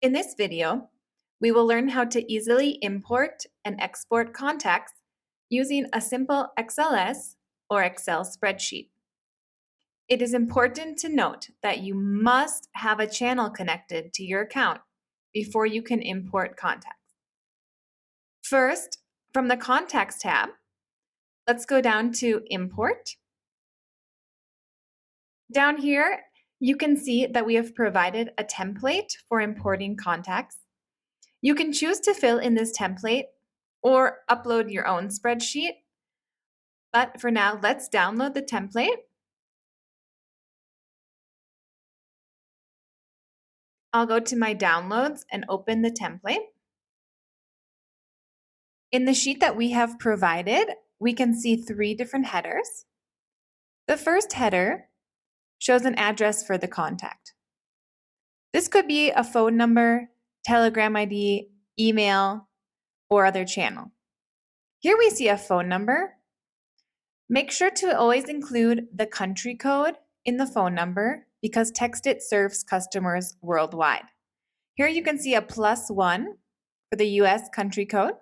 In this video, we will learn how to easily import and export contacts using a simple XLS or Excel spreadsheet. It is important to note that you must have a channel connected to your account before you can import contacts. First, from the Contacts tab, let's go down to Import. Down here, you can see that we have provided a template for importing contacts. You can choose to fill in this template or upload your own spreadsheet. But for now, let's download the template. I'll go to my downloads and open the template. In the sheet that we have provided, we can see 3 different headers. The first header shows an address for the contact. This could be a phone number, Telegram ID, email, or other channel. Here we see a phone number. Make sure to always include the country code in the phone number because TextIt serves customers worldwide. Here you can see a +1 for the US country code.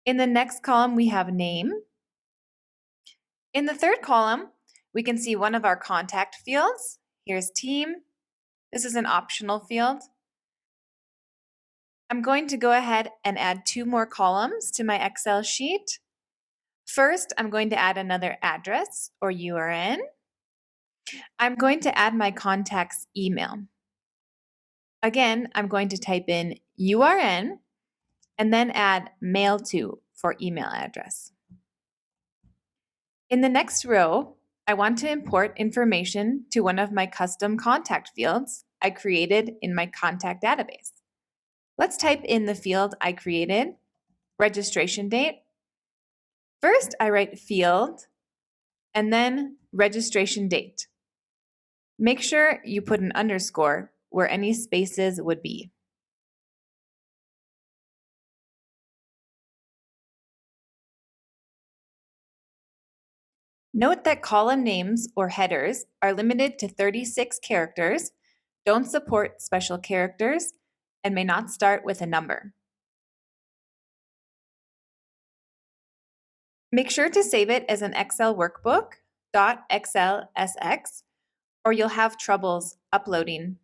In the next column, we have name. In the third column, we can see one of our contact fields. Here's team. This is an optional field. I'm going to go ahead and add 2 more columns to my Excel sheet. First, I'm going to add another address or URN. I'm going to add my contact's email. Again, I'm going to type in URN and then add mail to for email address. In the next row, I want to import information to one of my custom contact fields I created in my contact database. Let's type in the field I created, registration date. First, I write field and then registration date. Make sure you put an underscore where any spaces would be. Note that column names or headers are limited to 36 characters, don't support special characters, and may not start with a number. Make sure to save it as an Excel workbook, .xlsx, or you'll have troubles uploading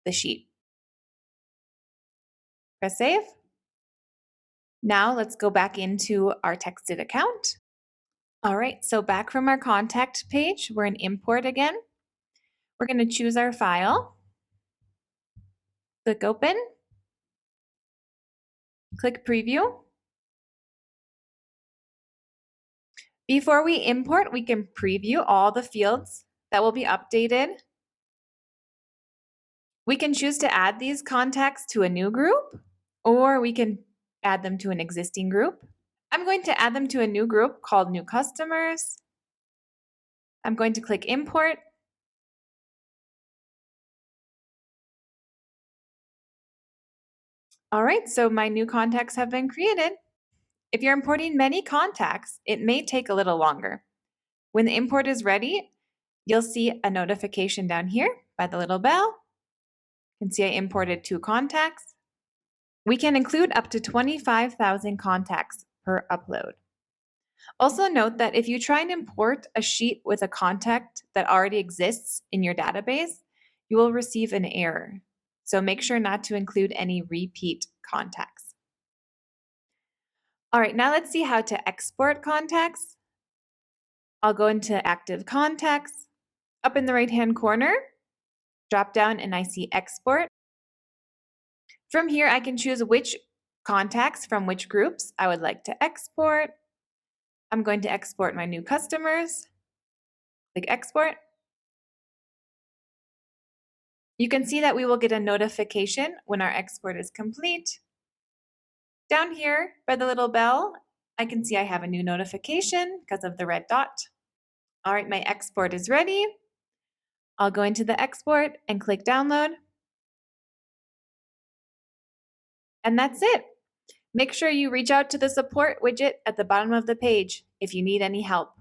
the sheet. Press save. Now let's go back into our TextIt account. All right, so back from our contact page, we're in import again. We're going to choose our file. Click open. Click preview. Before we import, we can preview all the fields that will be updated. We can choose to add these contacts to a new group, or we can add them to an existing group. I'm going to add them to a new group called New Customers. I'm going to click Import. All right, so my new contacts have been created. If you're importing many contacts, it may take a little longer. When the import is ready, you'll see a notification down here by the little bell. You can see I imported 2 contacts. We can include up to 25,000 contacts per upload. Also note that if you try and import a sheet with a contact that already exists in your database, you will receive an error. So make sure not to include any repeat contacts. All right, now let's see how to export contacts. I'll go into Active Contacts. Up in the right-hand corner, drop down and I see Export. From here, I can choose which contacts from which groups I would like to export. I'm going to export my new customers. Click Export. You can see that we will get a notification when our export is complete. Down here by the little bell, I can see I have a new notification because of the red dot. All right, my export is ready. I'll go into the export and click Download. And that's it. Make sure you reach out to the support widget at the bottom of the page if you need any help.